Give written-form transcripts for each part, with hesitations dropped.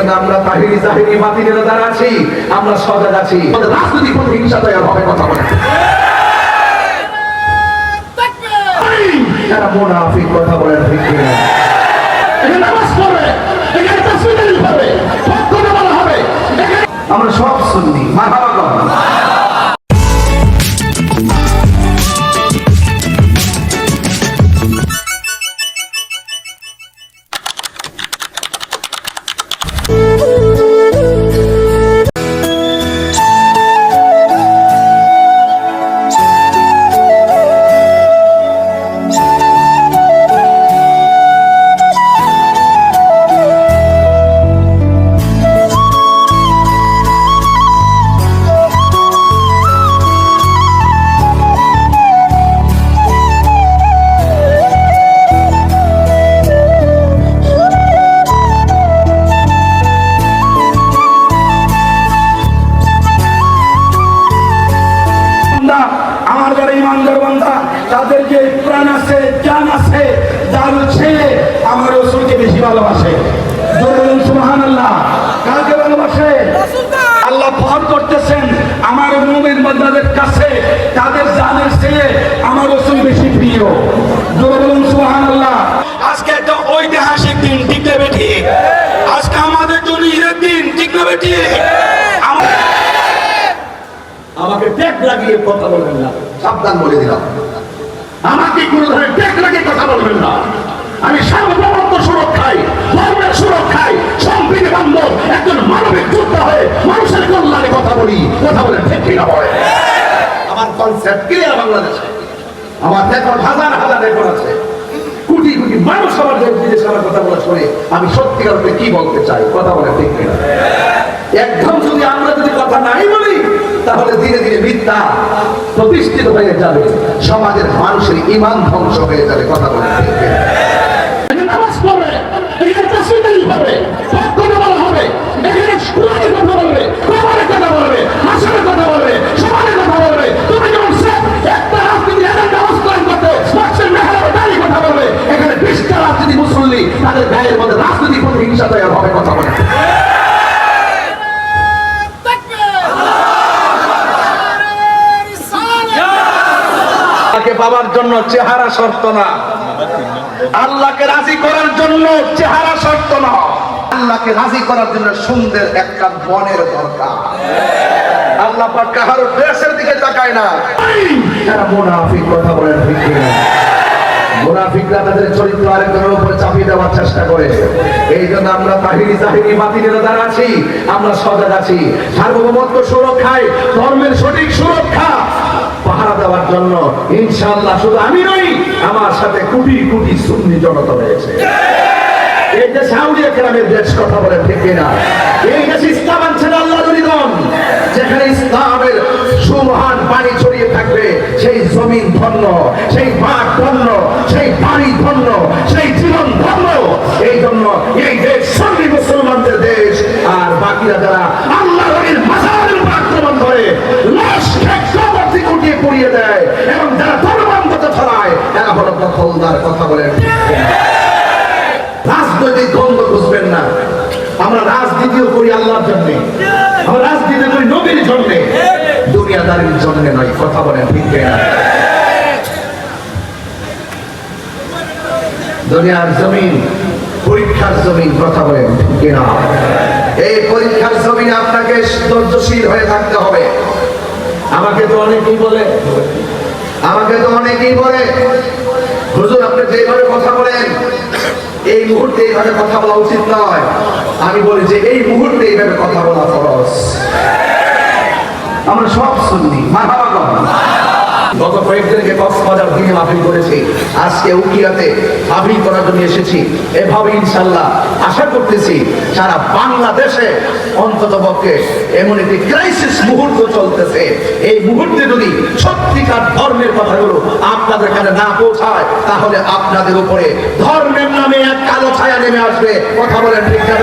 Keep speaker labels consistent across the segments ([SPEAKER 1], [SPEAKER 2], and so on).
[SPEAKER 1] জন্য আমরা তাহিরি জাহিরি বাতিলের দ্বারা আছি, আমরা সজাগ আছি। রাজনৈতিক প্রতিহিংসা তৈরি হবে, কথা বলে এরা মুনাফিক, কথা বলেন ঠিক কিনা? এখানে নামাজ পড়বে, এখানে তাসবিহ হবে, পক্ষে বলা হবে, আমরা সব সুন্নি। মারহাবা বলেন। তাদের যে প্রাণ আছে, জান আছে, যার ছেলে আমার রাসূলকে বেশি ভালোবাসে, বলুন সুবহানাল্লাহ। কাকে ভালোবাসে? আল্লাহ পাক করতেছেন আমার মুমিন বান্দাদের কাছে তাদের জানের চেয়ে আমার রাসূল বেশি প্রিয়, বলুন সুবহানাল্লাহ। আজকে একটা ঐতিহাসিক দিন, ঠিক না বেটি? আজকে আমাদের জন্য ঈদের দিন, ঠিক না বেটি? আমাকে ট্যাগ লাগিয়ে কথা বলবেন না, সাবধান বলে দিলাম। আমাকে কোন ধরনের ট্যাগ লাগিয়ে কথা বলবেন না। আমি সার্বভৌমত্ব সুরক্ষায়, ধর্মের সুরক্ষায়, সম্প্রীতি বান্ধব একজন মানবিক যোদ্ধা হয়ে মানুষের কল্যাণে কথা বলি, কথা বলে ঠিক কিনা বলে? আমার কনসেপ্ট ক্লিয়ার বাংলাদেশে। আমার রেকর্ড হাজার হাজার রেকর্ড আছে, কোটি কোটি মানুষ আমার দেশ বিদেশে আমার কথা বলা শুনে আমি সত্যিকার অর্থে কি বলতে চাই, কথা বলে ঠিক কিনা? একদম যদি আমরা যদি কথা নাই বলি তাহলে ধীরে ধীরে মিথ্যা প্রতিষ্ঠিত হয়ে যাবে, সমাজের মানুষের ঈমান ধ্বংস হয়ে যাবে, কথা বলে ঠিক কিনা? নামাজ পড়বে, এখানে তাসবিহ হবে, পক্ষে বলা হবে, এখানে কোরআনের কথা বলবে, কোরআনের কথা বলবে, হাসরের কথা বলবে, সমাজের কথা বলবে। তুমি যেমন একটা রাজনীতি এজেন্ডা বাস্তবায়ন করতে মানুষের মেহরাবের দাঁড়িয়ে কথা বলবে, এখানে 20টা রাজনীতি মুসল্লি তাদের গায়ের মধ্যে রাজনীতি প্রতিহিংসা তৈরি হবে, কথা বলে। পাবার জন্য চেহারা শর্ত না, আল্লাহকে রাজি করার জন্য চেহারা শর্ত না, আল্লাহকে রাজি করার জন্য সুন্দর একটা মনের দরকার। আল্লাহ পাক কারো ড্রেসের দিকে তাকায় না। এরা মুনাফিক, কথা বলেন ঠিক কিনা? মুনাফিকরা তাদের চরিত্র আরেকজনের উপরে চাপিয়ে দেওয়ার চেষ্টা করে। এই জন্য আমরা তাহিরি জাহিরি বাতিলের দ্বারা আছি, আমরা সজাগ আছি। সার্বভৌমত্ব সুরক্ষায়, ধর্মের সঠিক সুরক্ষা পাহারা দেওয়ার জন্য ইনশাআল্লাহ শুধু আমি নই, আমার সাথে কোটি কোটি সুন্নি জনতা রয়েছে। এই যে সাউদিয়া কেরামের দেশ, কথা বলে ঠিক কিনা? এই দেশ ইসলাম আনছেন আল্লাহর নিদন, যেখানে ইসলামের সুমহান পানি ছড়িয়ে থাকবে, সেই জমিন ধন্য, সেই মাঠ ধন্য, সেই পানি ধন্য, সেই জীবন ধন্য। এই জন্য এই দেশ সুন্নি মুসলমানদের দেশ। আর বাকিরা যারা আল্লাহর মাজারের উপর আক্রমণ করে, লাশ কবরটি কুটিয়ে পুড়িয়ে দেয় এবং যারা ধর্মান্ততা ছড়ায়, এরা হলো দখলদার, কথা বলেন। রাজনৈতিক দ্বন্দ্ব বুঝবেন না, আমরা রাজনীতিও করি আল্লাহর জন্য, আমরা রাজনীতি করি নবীর জন্য, দুনিয়াদারির জন্য নয়, কথা বলেন ঠিক কিনা? দুনিয়ার জমিন পরীক্ষার জমিন, কথা বলেন ঠিক কিনা? এই পরীক্ষার জমিনে আপনাকে ধৈর্যশীল হয়ে থাকতে হবে। আমাকে তো অনেকেই বলে হুজুর আপনি যেভাবে কথা বলেন এই মুহূর্তে এইভাবে কথা বলা উচিত নয়। আমি বলি যে এই মুহূর্তে এইভাবে কথা বলা ফরজ। আমরা সব সুন্নি, মারহাবা বলেন। গত কয়েকদিনকে কক্সবাজার দিনে মাহফিল করেছি, আজকে উকিয়াতে মাহফিল করার জন্য এসেছি। এভাবে ইনশাআল্লাহ আশা করতেছি সারা বাংলাদেশে অন্ততপক্ষে এমন একটি ক্রাইসিস মুহূর্ত চলতেছে, এই মুহূর্তে যদি সত্যিকার ধর্মের কথাগুলো আপনাদের কাছে না পৌঁছায় তাহলে আপনাদের উপরে ধর্মের নামে এক কালো ছায়া নেমে আসবে, কথা বলেন ঠিক না?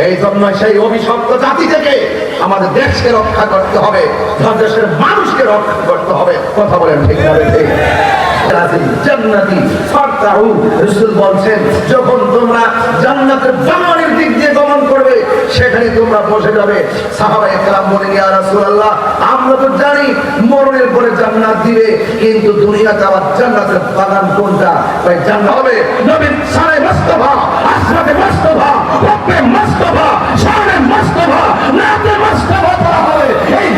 [SPEAKER 1] এই জন্য সেই অভিশপ্ত জাতি থেকে আমাদের দেশকে রক্ষা করতে হবে, দেশের মানুষকে রক্ষা করতে হবে, কথা বলেন ঠিক না? জান্নাতি ফারতাউ, রাসূল বলছেন যখন তোমরা জান্নাতের বাগানের দিক দিয়ে সেখানে তোমরা বসে যাবে। সাহাবায়ে কেরাম বলেন, ইয়া রাসূলুল্লাহ, আমরা তো জানি মরণের পরে জান্নাত দিবে, কিন্তু দুনিয়া যাওয়ার জান্নাতের বাগান কোনটা? তাই জান্নাত হবে নবীর শানে মুস্তাফা, আসরাতে মুস্তাফা, রব্বে মুস্তাফা, শানে মুস্তাফা, নাতে মুস্তাফা করা হবে। এই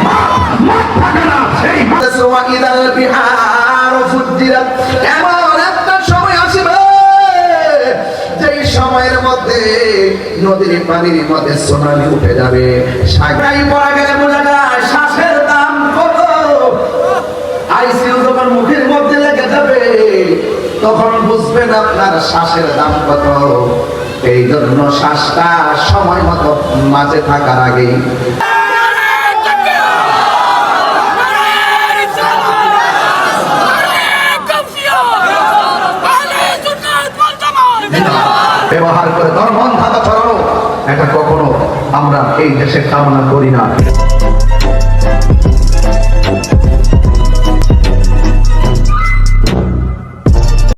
[SPEAKER 1] মাঠ থাকে না, সেই মাতসওয়া ইদাল বিহার ফুজ্জিরাত, এমন একটা সময় আসবে যেই সময়ের মধ্যে নদীর পানির মধ্যে সোনালি উঠে যাবে। সাগরাই পড়া গেলে বোঝা যায় শ্বাসের দাম কত। আইসিইউ যখন মুখের মধ্যে লেগে যাবে তখন বুঝবেন আপনার শ্বাসের দাম কত। এই জন্য শ্বাসটা সময় মতো মাঝে থাকার আগেই ব্যবহার করে ধর্ম ধাঁধা ছড়ানো, এটা কখনো আমরা এই দেশে কামনা করি না।